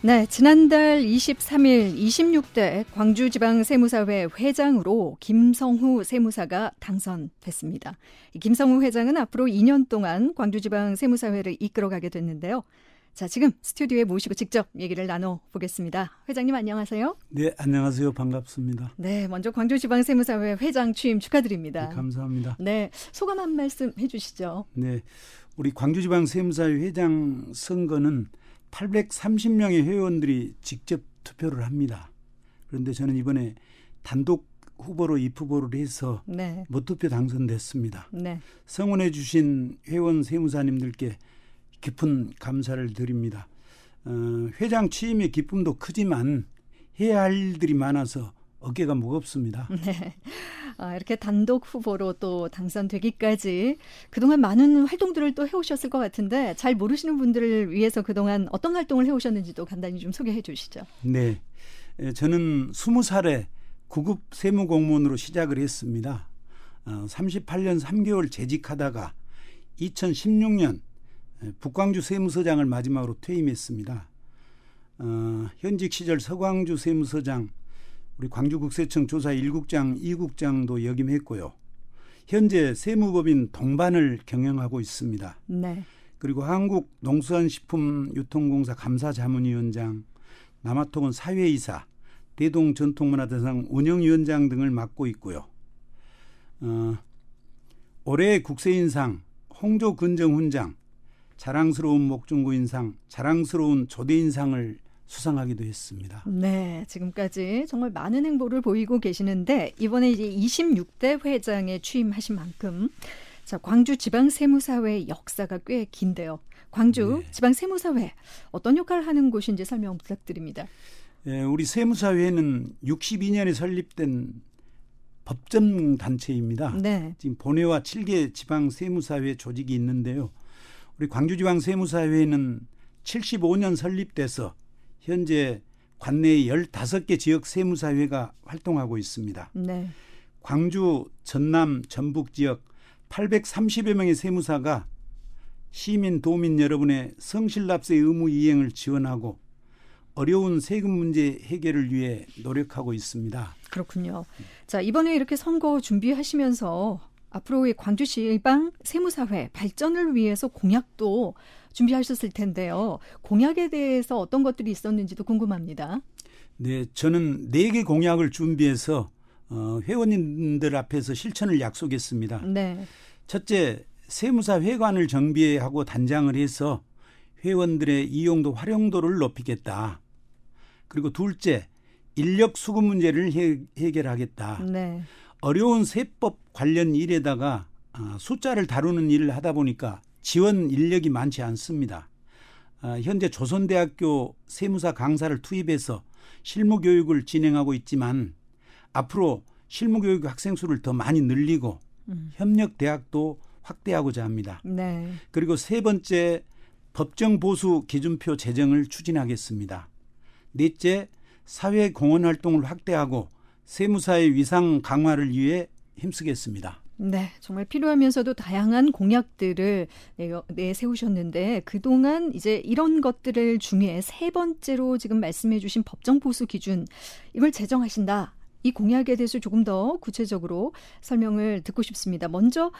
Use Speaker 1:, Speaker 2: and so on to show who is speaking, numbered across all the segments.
Speaker 1: 네, 지난달 23일 26대 광주지방세무사회 회장으로 김성후 세무사가 당선됐습니다. 이 김성후 회장은 앞으로 2년 동안 광주지방세무사회를 이끌어가게 됐는데요. 자, 지금 스튜디오에 모시고 직접 얘기를 나눠보겠습니다. 회장님 안녕하세요.
Speaker 2: 네, 안녕하세요. 반갑습니다.
Speaker 1: 네, 먼저 광주지방세무사회 회장 취임 축하드립니다.
Speaker 2: 네, 감사합니다.
Speaker 1: 네, 소감 한 말씀 해주시죠.
Speaker 2: 네, 우리 광주지방세무사회 회장 선거는 830명의 회원들이 직접 투표를 합니다. 그런데 저는 이번에 단독 후보로 입후보를 해서 무투표 당선됐습니다.
Speaker 1: 네.
Speaker 2: 성원해 주신 회원 세무사님들께 깊은 감사를 드립니다. 회장 취임의 기쁨도 크지만 해야 할 일들이 많아서 어깨가 무겁습니다.
Speaker 1: 네. 이렇게 단독 후보로 또 당선되기까지 그동안 많은 활동들을 또 해오셨을 것 같은데 잘 모르시는 분들을 위해서 그동안 어떤 활동을 해오셨는지도 간단히 좀 소개해 주시죠.
Speaker 2: 네, 저는 20살에 구급 세무공무원으로 시작을 했습니다. 38년 3개월 재직하다가 2016년 북광주 세무서장을 마지막으로 퇴임했습니다. 현직 시절 서광주 세무서장, 우리 광주국세청 조사 1국장, 2국장도 역임했고요. 현재 세무법인 동반을 경영하고 있습니다.
Speaker 1: 네.
Speaker 2: 그리고 한국농수산식품유통공사 감사자문위원장, 남아통은 사회이사, 대동전통문화대상 운영위원장 등을 맡고 있고요. 올해의 국세인상, 홍조근정훈장, 자랑스러운 목중구인상, 자랑스러운 조대인상을 수상하기도 했습니다.
Speaker 1: 네, 지금까지 정말 많은 행보를 보이고 계시는데 이번에 이제 26대 회장에 취임하신 만큼 자, 광주지방세무사회 역사가 꽤 긴데요. 광주지방세무사회 어떤 역할을 하는 곳인지 설명 부탁드립니다.
Speaker 2: 우리 세무사회는 62년에 설립된 법전단체입니다.
Speaker 1: 네.
Speaker 2: 지금 본회와 7개 지방세무사회 조직이 있는데요. 우리 광주지방세무사회는 75년 설립돼서 현재 관내에 15개 지역 세무사회가 활동하고 있습니다.
Speaker 1: 네.
Speaker 2: 광주, 전남, 전북 지역 830여 명의 세무사가 시민, 도민 여러분의 성실납세 의무 이행을 지원하고 어려운 세금 문제 해결을 위해 노력하고 있습니다.
Speaker 1: 그렇군요. 자, 이번에 이렇게 선거 준비하시면서 앞으로의 광주지방 세무사회 발전을 위해서 공약도 준비하셨을 텐데요. 공약에 대해서 어떤 것들이 있었는지도 궁금합니다.
Speaker 2: 네, 저는 4개 공약을 준비해서 회원님들 앞에서 실천을 약속했습니다.
Speaker 1: 네.
Speaker 2: 첫째, 세무사 회관을 정비하고 단장을 해서 회원들의 이용도 활용도를 높이겠다. 그리고 둘째, 인력 수급 문제를 해결하겠다.
Speaker 1: 네.
Speaker 2: 어려운 세법 관련 일에다가 숫자를 다루는 일을 하다 보니까 지원 인력이 많지 않습니다. 현재 조선대학교 세무사 강사를 투입해서 실무교육을 진행하고 있지만 앞으로 실무교육 학생 수를 더 많이 늘리고 협력대학도 확대하고자 합니다.
Speaker 1: 네.
Speaker 2: 그리고 세 번째, 법정보수 기준표 제정을 추진하겠습니다. 넷째, 사회공헌활동을 확대하고 세무사의 위상 강화를 위해 힘쓰겠습니다.
Speaker 1: 네, 정말 필요하면서도 다양한 공약들을 내세우셨는데 그동안 이제 이런 것들을 중에 세 번째로 지금 말씀해 주신 법정보수 기준 이걸 제정하신다. 이 공약에 대해서 조금 더 구체적으로 설명을 듣고 싶습니다. 먼저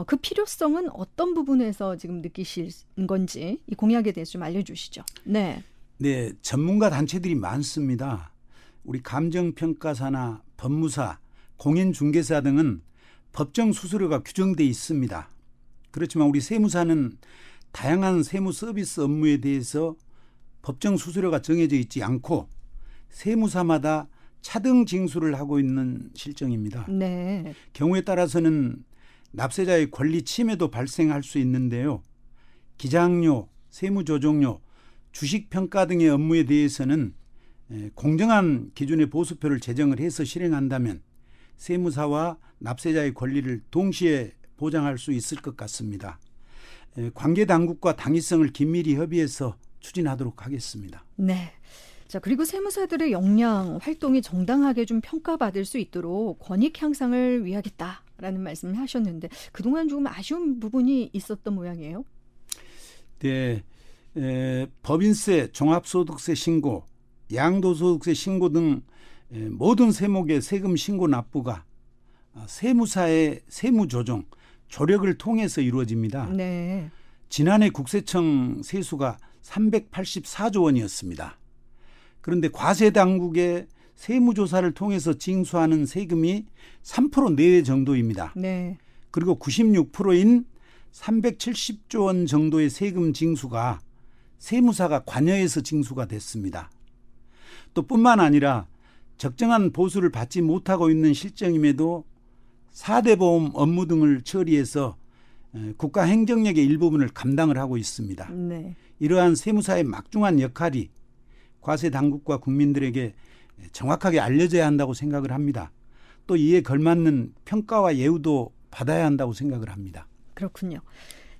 Speaker 1: 그 필요성은 어떤 부분에서 지금 느끼신 건지 이 공약에 대해서 좀 알려주시죠. 네.
Speaker 2: 네, 전문가 단체들이 많습니다. 우리 감정평가사나 법무사, 공인중개사 등은 법정 수수료가 규정돼 있습니다. 그렇지만 우리 세무사는 다양한 세무 서비스 업무에 대해서 법정 수수료가 정해져 있지 않고 세무사마다 차등 징수를 하고 있는 실정입니다.
Speaker 1: 네.
Speaker 2: 경우에 따라서는 납세자의 권리 침해도 발생할 수 있는데요. 기장료, 세무조정료, 주식평가 등의 업무에 대해서는 공정한 기준의 보수표를 제정을 해서 실행한다면 세무사와 납세자의 권리를 동시에 보장할 수 있을 것 같습니다. 관계 당국과 당위성을 긴밀히 협의해서 추진하도록 하겠습니다.
Speaker 1: 네. 자, 그리고 세무사들의 역량, 활동이 정당하게 좀 평가받을 수 있도록 권익 향상을 위하겠다라는 말씀을 하셨는데 그동안 조금 아쉬운 부분이 있었던 모양이에요.
Speaker 2: 네. 법인세, 종합소득세 신고, 양도소득세 신고 등 모든 세목의 세금 신고 납부가 세무사의 세무조정, 조력을 통해서 이루어집니다.
Speaker 1: 네.
Speaker 2: 지난해 국세청 세수가 384조 원이었습니다. 그런데 과세당국의 세무조사를 통해서 징수하는 세금이 3% 내외 정도입니다.
Speaker 1: 네.
Speaker 2: 그리고 96%인 370조 원 정도의 세금 징수가 세무사가 관여해서 징수가 됐습니다. 또 뿐만 아니라 적정한 보수를 받지 못하고 있는 실정임에도 4대 보험 업무 등을 처리해서 국가 행정력의 일부분을 감당을 하고 있습니다.
Speaker 1: 네.
Speaker 2: 이러한 세무사의 막중한 역할이 과세 당국과 국민들에게 정확하게 알려져야 한다고 생각을 합니다. 또 이에 걸맞는 평가와 예우도 받아야 한다고 생각을 합니다.
Speaker 1: 그렇군요.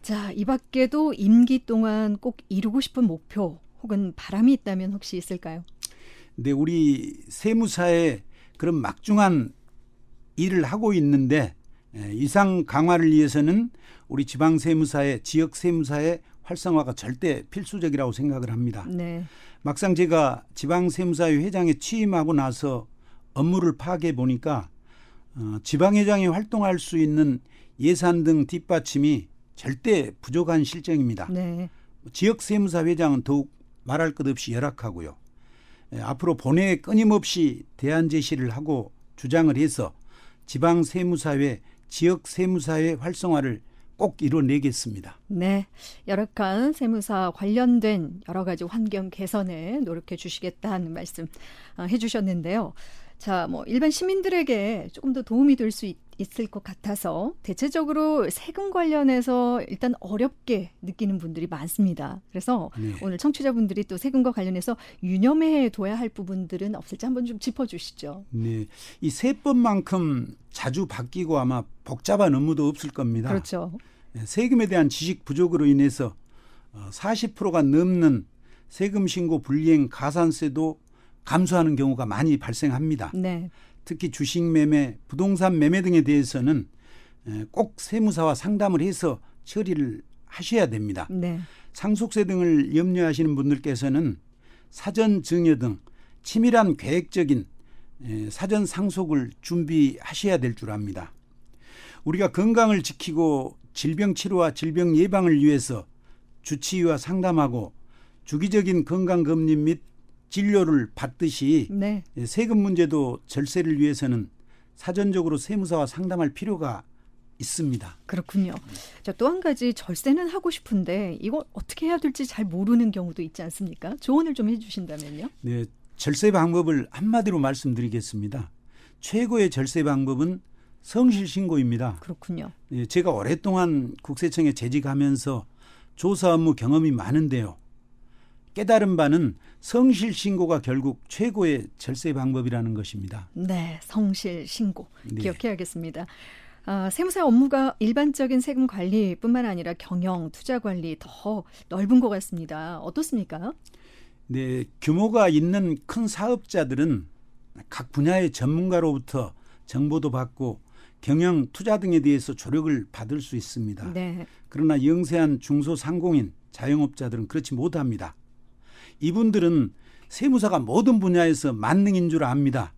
Speaker 1: 자, 이 밖에도 임기 동안 꼭 이루고 싶은 목표 혹은 바람이 있다면 혹시 있을까요?
Speaker 2: 근데 우리 세무사의 그런 막중한 일을 하고 있는데 이상 강화를 위해서는 우리 지방세무사의 지역세무사의 활성화가 절대 필수적이라고 생각을 합니다.
Speaker 1: 네.
Speaker 2: 막상 제가 지방세무사의 회장에 취임하고 나서 업무를 파악해 보니까 지방회장이 활동할 수 있는 예산 등 뒷받침이 절대 부족한 실정입니다.
Speaker 1: 네.
Speaker 2: 지역세무사 회장은 더욱 말할 것 없이 열악하고요. 앞으로 본회에 끊임없이 대안 제시를 하고 주장을 해서 지방세무사회, 지역세무사회 활성화를 꼭 이뤄내겠습니다.
Speaker 1: 네, 열악한 세무사 관련된 여러 가지 환경 개선에 노력해 주시겠다는 말씀 해주셨는데요. 자, 일반 시민들에게 조금 더 도움이 될 수 있을 것 같아서 대체적으로 세금 관련해서 일단 어렵게 느끼는 분들이 많습니다. 그래서
Speaker 2: 네.
Speaker 1: 오늘 청취자분들이 또 세금과 관련해서 유념해 둬야 할 부분들은 없을지 한번 좀 짚어주시죠.
Speaker 2: 네, 이 세법만큼 자주 바뀌고 아마 복잡한 업무도 없을 겁니다.
Speaker 1: 그렇죠.
Speaker 2: 세금에 대한 지식 부족으로 인해서 40%가 넘는 세금 신고 불이행 가산세도 감소하는 경우가 많이 발생합니다.
Speaker 1: 네.
Speaker 2: 특히 주식 매매, 부동산 매매 등에 대해서는 꼭 세무사와 상담을 해서 처리를 하셔야 됩니다.
Speaker 1: 네.
Speaker 2: 상속세 등을 염려하시는 분들께서는 사전 증여 등 치밀한 계획적인 사전 상속을 준비하셔야 될 줄 압니다. 우리가 건강을 지키고 질병 치료와 질병 예방을 위해서 주치의와 상담하고 주기적인 건강검진 및 진료를 받듯이
Speaker 1: 네.
Speaker 2: 세금 문제도 절세를 위해서는 사전적으로 세무사와 상담할 필요가 있습니다.
Speaker 1: 그렇군요. 자, 또 한 가지 절세는 하고 싶은데 이걸 어떻게 해야 될지 잘 모르는 경우도 있지 않습니까? 조언을 좀 해주신다면요.
Speaker 2: 네, 절세 방법을 한마디로 말씀드리겠습니다. 최고의 절세 방법은 성실신고입니다.
Speaker 1: 그렇군요.
Speaker 2: 네, 제가 오랫동안 국세청에 재직하면서 조사 업무 경험이 많은데요. 깨달은 바는 성실신고가 결국 최고의 절세 방법이라는 것입니다.
Speaker 1: 네, 성실신고
Speaker 2: 네.
Speaker 1: 기억해야겠습니다. 세무사 업무가 일반적인 세금 관리뿐만 아니라 경영, 투자 관리 더 넓은 것 같습니다. 어떻습니까?
Speaker 2: 네, 규모가 있는 큰 사업자들은 각 분야의 전문가로부터 정보도 받고 경영, 투자 등에 대해서 조력을 받을 수 있습니다.
Speaker 1: 네.
Speaker 2: 그러나 영세한 중소상공인, 자영업자들은 그렇지 못합니다. 이분들은 세무사가 모든 분야에서 만능인 줄 압니다.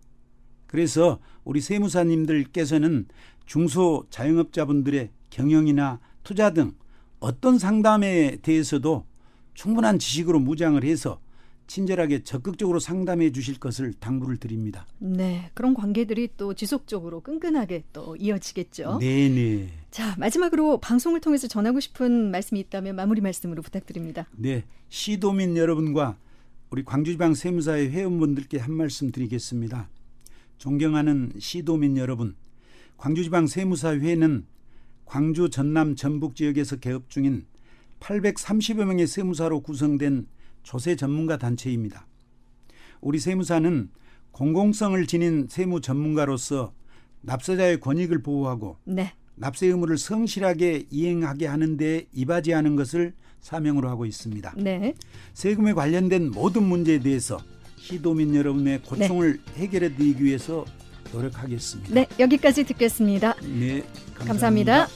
Speaker 2: 그래서 우리 세무사님들께서는 중소 자영업자분들의 경영이나 투자 등 어떤 상담에 대해서도 충분한 지식으로 무장을 해서 친절하게 적극적으로 상담해 주실 것을 당부를 드립니다.
Speaker 1: 네, 그런 관계들이 또 지속적으로 끈끈하게 또 이어지겠죠.
Speaker 2: 네네.
Speaker 1: 자, 마지막으로 방송을 통해서 전하고 싶은 말씀이 있다면 마무리 말씀으로 부탁드립니다.
Speaker 2: 네, 시도민 여러분과 우리 광주지방 세무사의 회원분들께 한 말씀 드리겠습니다. 존경하는 시도민 여러분, 광주지방 세무사회는 광주, 전남, 전북 지역에서 개업 중인 830여 명의 세무사로 구성된 조세 전문가 단체입니다. 우리 세무사는 공공성을 지닌 세무 전문가로서 납세자의 권익을 보호하고
Speaker 1: 네.
Speaker 2: 납세 의무를 성실하게 이행하게 하는 데 이바지하는 것을 사명으로 하고 있습니다.
Speaker 1: 네.
Speaker 2: 세금에 관련된 모든 문제에 대해서 시도민 여러분의 고충을 해결해 드리기 위해서 노력하겠습니다.
Speaker 1: 네, 여기까지 듣겠습니다.
Speaker 2: 네,
Speaker 1: 감사합니다.